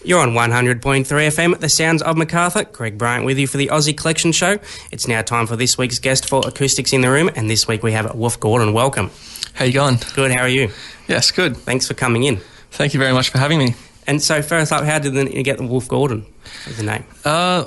You're on 100.3 FM at the Sounds of Macarthur. Greg Bryant with you for the Aussie Collection Show. It's now time for this week's guest for Acoustics in the Room, and this week we have Wolf Gordon. Welcome. How you going? Good, how are you? Yes, good. Thanks for coming in. Thank you very much for having me. And so first up, how did you get the Wolf Gordon as a name?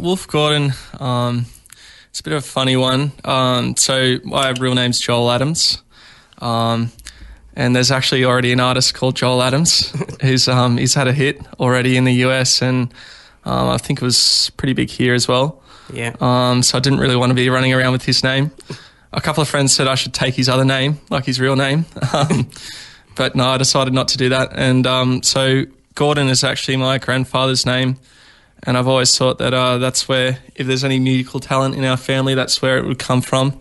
Wolf Gordon, it's a bit of a funny one. So my real name's Joel Adams. And there's actually already an artist called Joel Adams who's he's had a hit already in the US, and I think it was pretty big here as well. Yeah. So I didn't really want to be running around with his name. A couple of friends said I should take his other name, like his real name. But no, I decided not to do that. And so Gordon is actually my grandfather's name. And I've always thought that that's where, if there's any musical talent in our family, that's where it would come from.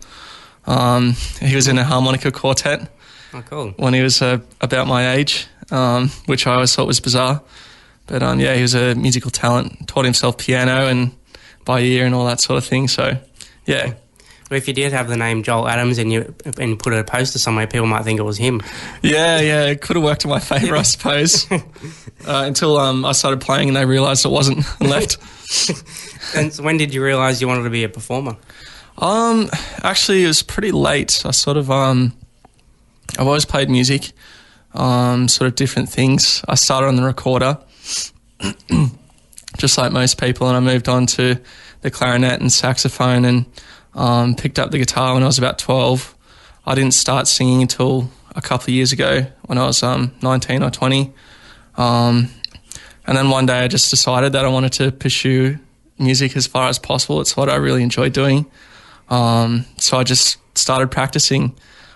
He was in a harmonica quartet. Oh, cool. When he was about my age, which I always thought was bizarre. But yeah, he was a musical talent, taught himself piano and by ear and all that sort of thing. So, yeah. Well, if you did have the name Joel Adams and put a poster somewhere, people might think it was him. Yeah, it could have worked in my favour, I suppose. Until I started playing and they realised it wasn't and left. And so when did you realise you wanted to be a performer? Actually, it was pretty late. I sort of... I've always played music, sort of different things. I started on the recorder, just like most people, and I moved on to the clarinet and saxophone and picked up the guitar when I was about 12. I didn't start singing until a couple of years ago when I was 19 or 20. And then one day I just decided that I wanted to pursue music as far as possible. It's what I really enjoy doing. So I just started practicing.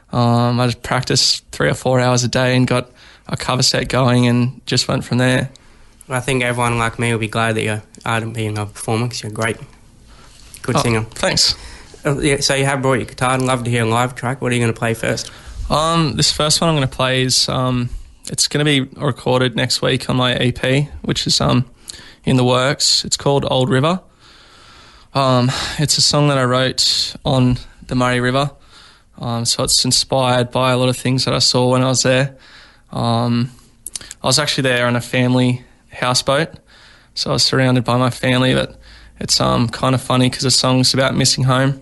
I just practiced 3 or 4 hours a day and got a cover set going and just went from there. Well, I think everyone like me will be glad that you're being a performer because you're a good singer. Thanks. Yeah, so you have brought your guitar and love to hear a live track. What are you going to play first? This first one I'm going to play is, it's going to be recorded next week on my EP, which is in the works. It's called Old River. It's a song that I wrote on the Murray River. So it's inspired by a lot of things that I saw when I was there. I was actually there on a family houseboat, so I was surrounded by my family, but it's kind of funny because the song's about missing home.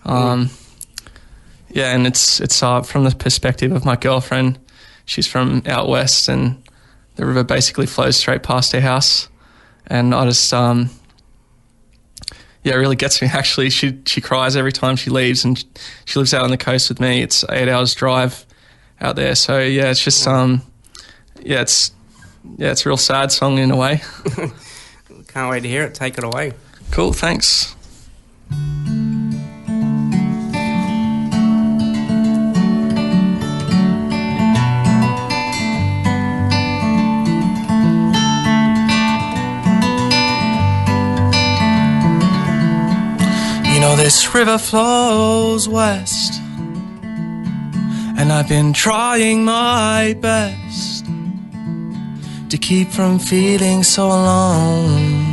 Yeah, and it's from the perspective of my girlfriend. She's from out west, and the river basically flows straight past her house, and I just... Yeah, it really gets me, actually. She cries every time she leaves, and she lives out on the coast with me. It's 8 hours drive out there. So, yeah, it's just, it's a real sad song in a way. Can't wait to hear it. Take it away. Cool, thanks. This river flows west, and I've been trying my best to keep from feeling so alone.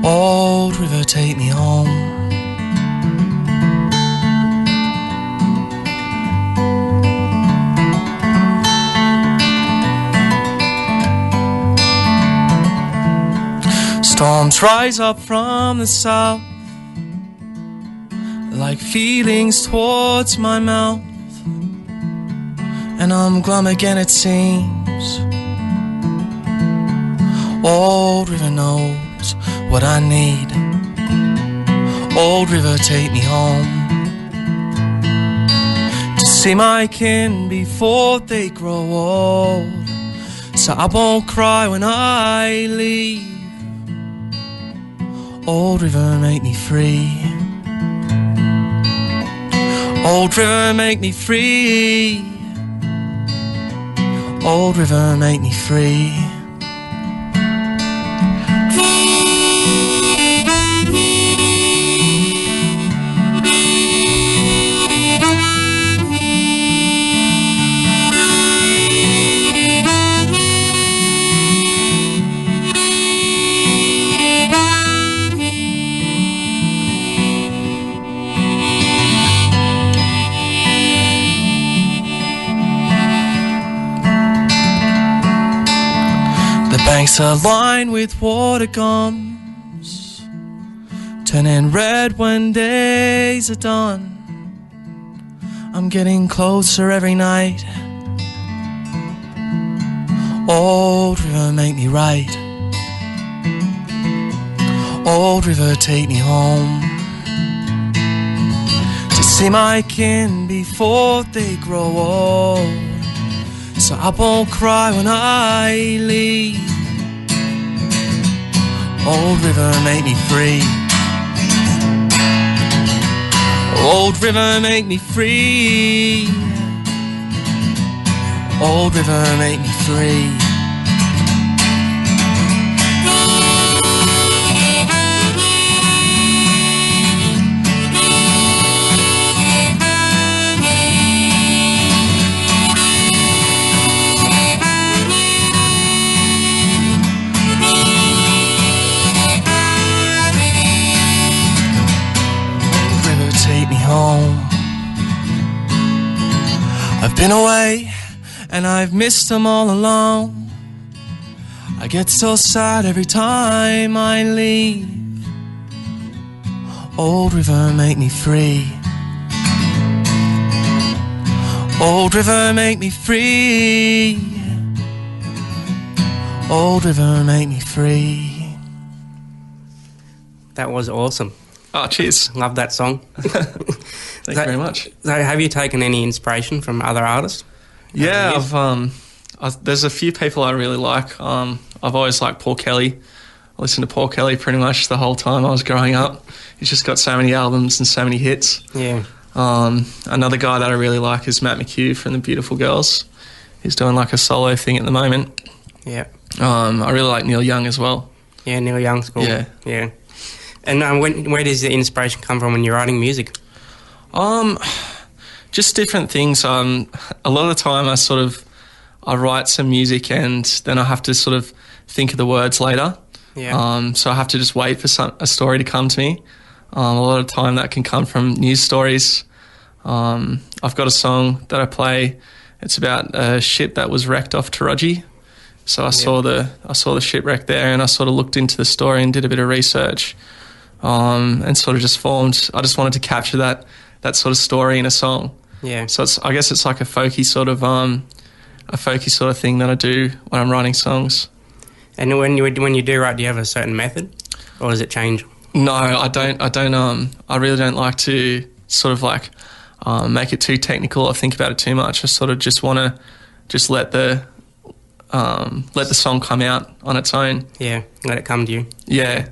Old river, take me home. Storms rise up from the south like feelings towards my mouth, and I'm glum again it seems. Old river knows what I need. Old river, take me home to see my kin before they grow old, so I won't cry when I leave. Old river, make me free. Old river, make me free. Old river, make me free. Banks are lined with water gums, turning red when days are done. I'm getting closer every night. Old river, make me right. Old river, take me home to see my kin before they grow old, so I won't cry when I leave. Old river, make me free. Old river, make me free. Old river, make me free. Home. I've been away and I've missed them all alone. I get so sad every time I leave. Old river, make me free. Old river, make me free. Old river, make me free. That was awesome. Oh, cheers. Love that song. Thank you very much. So have you taken any inspiration from other artists? Yeah, there's a few people I really like. I've always liked Paul Kelly. I listened to Paul Kelly pretty much the whole time I was growing up. He's just got so many albums and so many hits. Yeah. Another guy that I really like is Matt McHugh from The Beautiful Girls. He's doing like a solo thing at the moment. Yeah. I really like Neil Young as well. Yeah, Neil Young's cool. Yeah. Yeah. And where does the inspiration come from when you're writing music? Just different things. A lot of the time I write some music and then I have to sort of think of the words later. Yeah. So I have to just wait for a story to come to me. A lot of the time that can come from news stories. I've got a song that I play. It's about a ship that was wrecked off Taraji. So I saw the shipwreck there and I sort of looked into the story and did a bit of research. And sort of just formed. I just wanted to capture that sort of story in a song. Yeah. So I guess it's like a folky sort of thing that I do when I'm writing songs. And when you do write, do you have a certain method, or does it change? No, I don't. I really don't like to sort of like make it too technical or think about it too much. I sort of just want to just let the song come out on its own. Yeah, let it come to you. Yeah.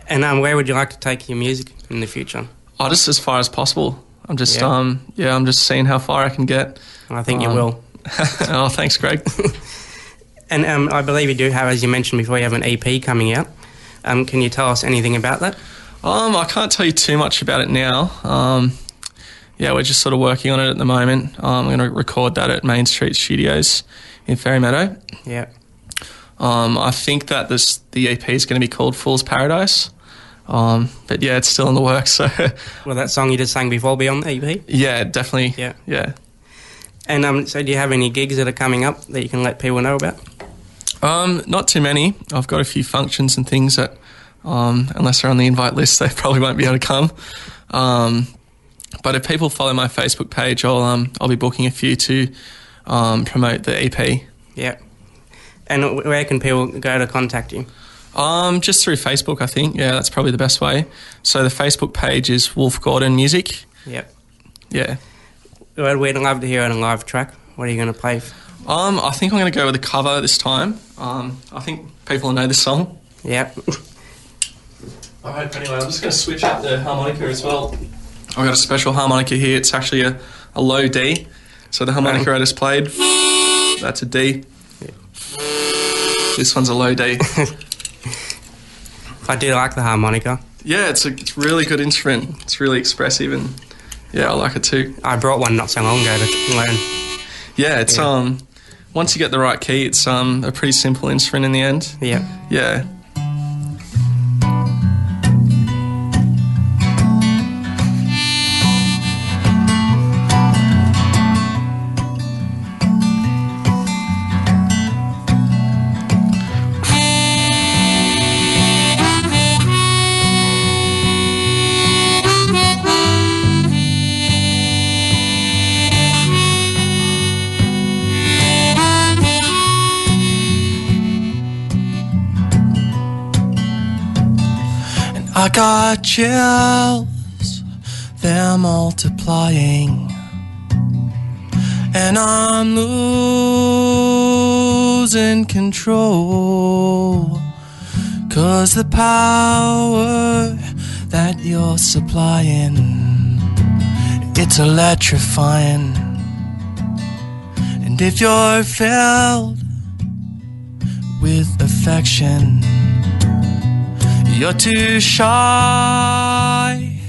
And where would you like to take your music in the future? Oh, just as far as possible. I'm just I'm just seeing how far I can get. I think you will. Oh, thanks, Greg. And I believe you do have, as you mentioned before, you have an EP coming out. Can you tell us anything about that? I can't tell you too much about it now. We're just sort of working on it at the moment. I'm going to record that at Main Street Studios in Ferrymeadow. Yeah. I think that the EP is going to be called Fool's Paradise. But yeah, it's still in the works. So. Well, that song you just sang before will be on the EP? Yeah, definitely. Yeah. And so do you have any gigs that are coming up that you can let people know about? Not too many. I've got a few functions and things that, unless they're on the invite list, they probably won't be able to come. But if people follow my Facebook page, I'll be booking a few to promote the EP. Yeah. And where can people go to contact you? Just through Facebook, I think. Yeah, that's probably the best way. So the Facebook page is Wolf Gordon Music. Yep. Yeah. Well, we'd love to hear it on a live track. What are you going to play? I think I'm going to go with a cover this time. I think people know this song. Yep. I hope anyway. I'm just going to switch up the harmonica as well. I've got a special harmonica here. It's actually a low D. So the harmonica I just played, that's a D. Yeah. This one's a low D. I do like the harmonica. Yeah, it's a really good instrument. It's really expressive and yeah, I like it too. I brought one not so long ago to learn. Yeah, it's once you get the right key, it's a pretty simple instrument in the end. Yeah. Yeah. I got chills, they're multiplying, and I'm losing control, 'cause the power that you're supplying, it's electrifying. And if you're filled with affection, you're too shy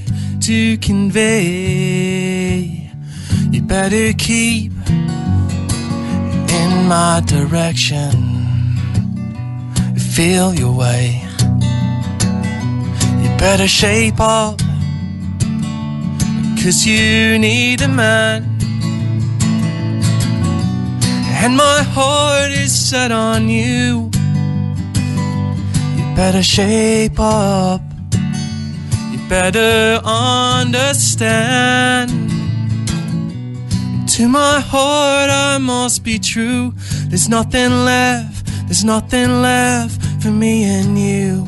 to convey, you better keep in my direction, feel your way. You better shape up, 'cause you need a man, and my heart is set on you. You better shape up, you better understand. To my heart I must be true. There's nothing left for me and you.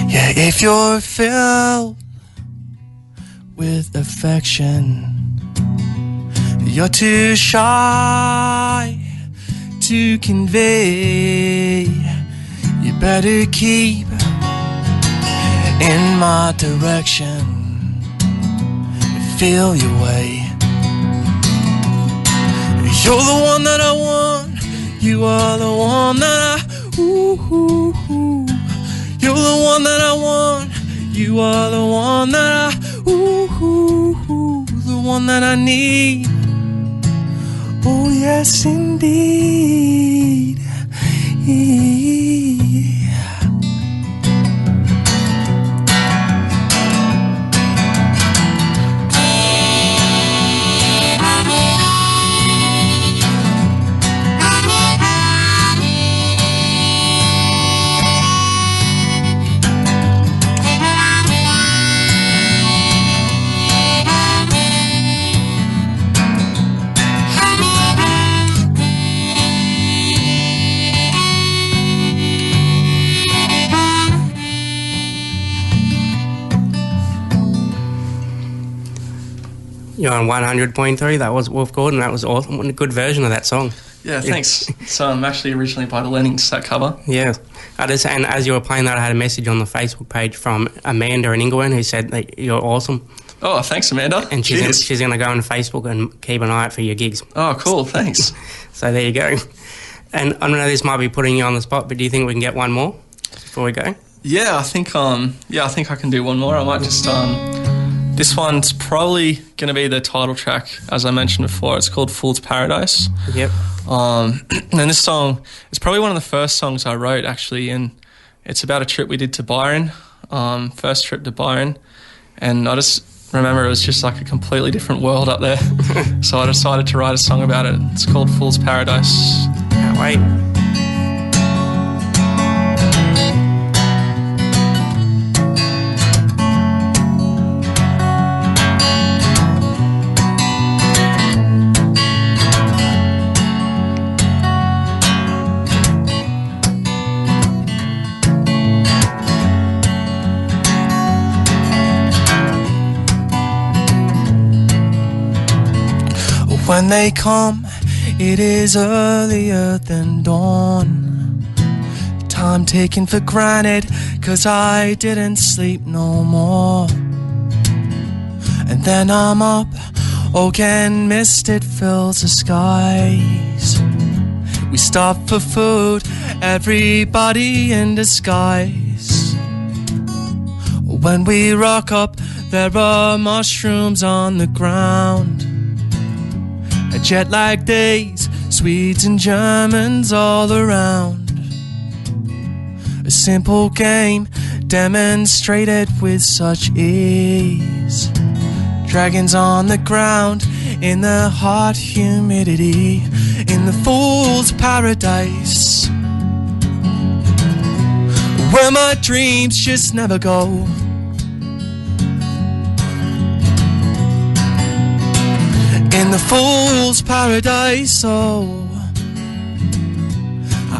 Yeah, if you're filled with affection, you're too shy to convey, you better keep in my direction, feel your way. You're the one that I want, you are the one that I, ooh. You're the one that I want, you are the one that I, the one that I need. Oh yes, indeed. You're on 100.3. That was Wolf Gordon. That was awesome. What a good version of that song. Yeah, thanks. So I'm actually originally by the Lennings, that cover. Yeah. And as you were playing that, I had a message on the Facebook page from Amanda in Inglewood who said that you're awesome. Oh, thanks, Amanda. And she's going to go on Facebook and keep an eye out for your gigs. Oh, cool. Thanks. So there you go. And I know this might be putting you on the spot, but do you think we can get one more before we go? Yeah, I think I can do one more. I might just this one's probably going to be the title track, as I mentioned before. It's called Fool's Paradise. Yep. And this song is probably one of the first songs I wrote, actually, and it's about a trip we did to Byron, first trip to Byron, and I just remember it was just like a completely different world up there. So I decided to write a song about it. It's called Fool's Paradise. Can't wait. When they come, it is earlier than dawn. Time taken for granted, 'cause I didn't sleep no more. And then I'm up, again mist it fills the skies. We stop for food, everybody in disguise. When we rock up, there are mushrooms on the ground. Jet-lag days, Swedes and Germans all around. A simple game demonstrated with such ease. Dragons on the ground in the hot humidity, in the fool's paradise. where my dreams just never go. In the fool's paradise, oh,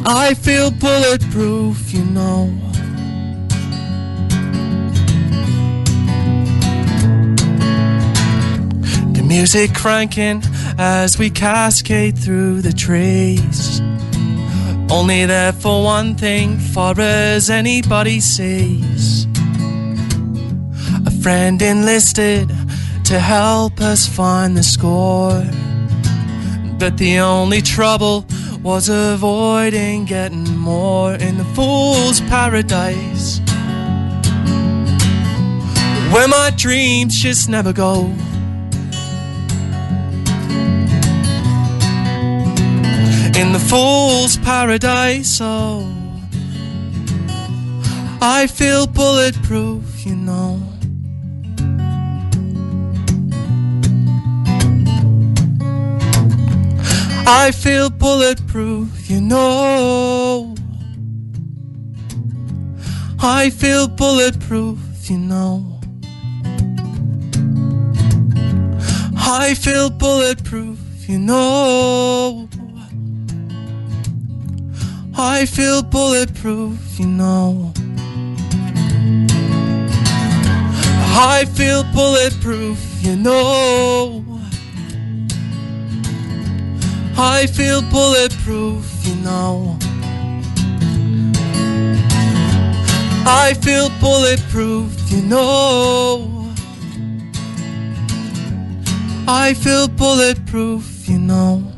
I feel bulletproof, you know. The music cranking as we cascade through the trees, only there for one thing, far as anybody sees. A friend enlisted to help us find the score, but the only trouble was avoiding getting more. In the fool's paradise, where my dreams just never go. In the fool's paradise, oh, I feel bulletproof, you know. I feel bulletproof, you know. I feel bulletproof, you know. I feel bulletproof, you know. I feel bulletproof, you know. I feel bulletproof, you know. I feel bulletproof, you know. I feel bulletproof, you know. I feel bulletproof, you know.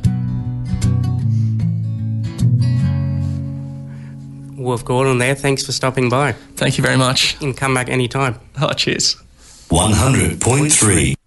Wolf Gordon there, thanks for stopping by. Thank you very much. You can come back anytime. Oh, cheers. 100.3